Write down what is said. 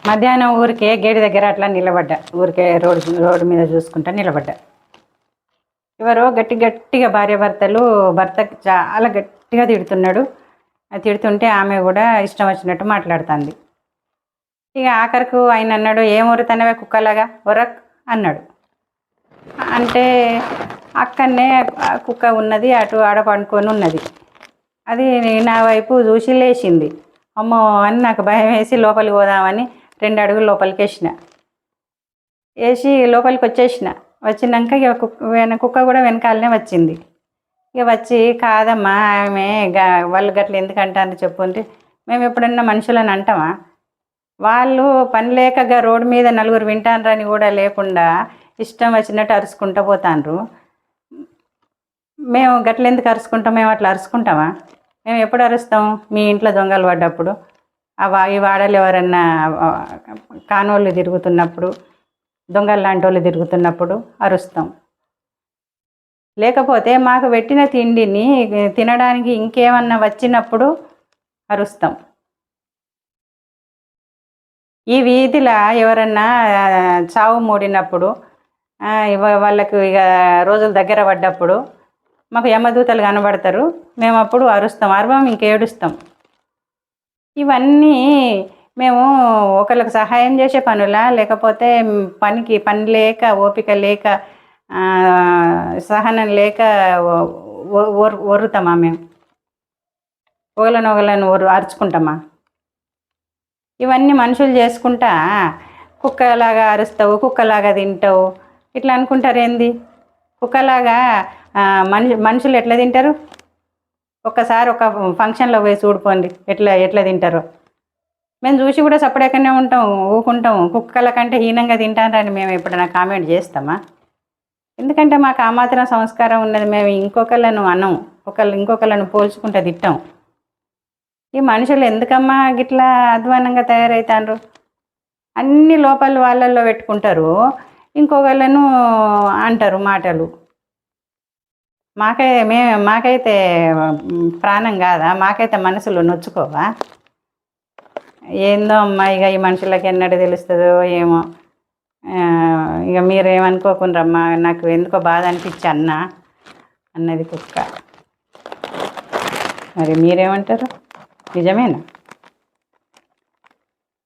మధ్యాహ్నం ఊరికే గేటు దగ్గర అట్లా నిలబడ్డా, ఊరికే రోడ్డు మీద చూసుకుంటా నిలబడ్డా. ఎవరో గట్టిగా భార్యాభర్తలు భర్తకి చాలా గట్టిగా తిడుతున్నాడు. తిడుతుంటే ఆమె కూడా ఇష్టం వచ్చినట్టు మాట్లాడుతుంది. ఇక ఆఖరికి ఆయన అన్నాడు, ఏం ఒరుతనవే కుక్కలాగా ఒరక్ అన్నాడు. అంటే అక్కడనే కుక్క ఉన్నది, అటు ఆడ పండుకొని ఉన్నది. అది నా వైపు చూసి లేచింది. అమ్మో అని నాకు భయం వేసి లోపలికి పోదామని 2 అడుగులు లోపలికి వేసి లోపలికి వచ్చినాక ఇక కుక్క కూడా వెనకాలనే వచ్చింది. ఇక వచ్చి కాదమ్మా ఆమె వాళ్ళు గట్ల ఎందుకంటారని చెప్పుంటే, మేము ఎప్పుడన్నా మనుషులని అంటామా? వాళ్ళు పని లేకగా రోడ్డు మీద నలుగురు వింటాన్రని కూడా లేకుండా ఇష్టం వచ్చినట్టు అరుచుకుంటూ పోతాండ్రు. మేము గట్ల ఎందుకు అరుచుకుంటాం? మేము అట్లా అరుచుకుంటామా? మేము ఎప్పుడు అరుస్తాం? మీ ఇంట్లో దొంగలు పడ్డప్పుడు, ఈ వాడలు ఎవరన్నా కానోళ్ళు తిరుగుతున్నప్పుడు, దొంగలు లాంటి వాళ్ళు తిరుగుతున్నప్పుడు అరుస్తాం. లేకపోతే మాకు పెట్టిన తిండిని తినడానికి ఇంకేమన్నా వచ్చినప్పుడు అరుస్తాం. ఈ వీధిలో ఎవరన్నా చావు మూడినప్పుడు, వాళ్ళకు ఇక రోజులు దగ్గర పడ్డప్పుడు మాకు యమదూతలు కనబడతారు. మేము అప్పుడు అరుస్తాం, అరవం ఇంకేడుస్తాం. ఇవన్నీ మేము ఒకరికి సహాయం చేసే పనులా, లేకపోతే పని లేక, ఓపిక లేక, సహనం లేక ఒర్రుతామా? మేము ఒకళ్ళను అరుచుకుంటామా? ఇవన్నీ మనుషులు చేసుకుంటా కుక్కలాగా అరుస్తావు, కుక్కలాగా తింటావు ఇట్లా అనుకుంటారు. ఏంది కుక్కలాగా మనుషులు ఎట్లా తింటారు? ఒక్కసారి ఒక ఫంక్షన్లో పోయి చూడుకోండి ఎట్లా తింటారో. మేము చూసి కూడా సపరేట్గానే ఊకుంటాం. కుక్కల కంటే హీనంగా తింటారని మేము ఎప్పుడైనా కామెంట్ చేస్తామా? ఎందుకంటే మాకు ఆ మాత్రం సంస్కారం ఉన్నది. మేము ఇంకొకళ్ళను అనం, ఇంకొకళ్ళను పోల్చుకుంటూ తిట్టాం. ఈ మనుషులు ఎందుకమ్మా గిట్లా అధ్వానంగా తయారవుతాండ్రు? అన్ని లోపాలు వాళ్ళల్లో పెట్టుకుంటారు, ఇంకొకళ్ళను అంటారు మాటలు. మాకైతే ప్రాణం కాదా? మాకైతే మనసులు నొచ్చుకోవా? ఏందో అమ్మా, ఇక ఈ మనుషులకి ఎన్నడూ తెలుస్తుందో ఏమో. ఇక మీరేమనుకోకుండ్రమ్మా, నాకు ఎందుకో బాధ అనిపించి అన్నది కుక్క. మరి మీరేమంటారు? నిజమేనా?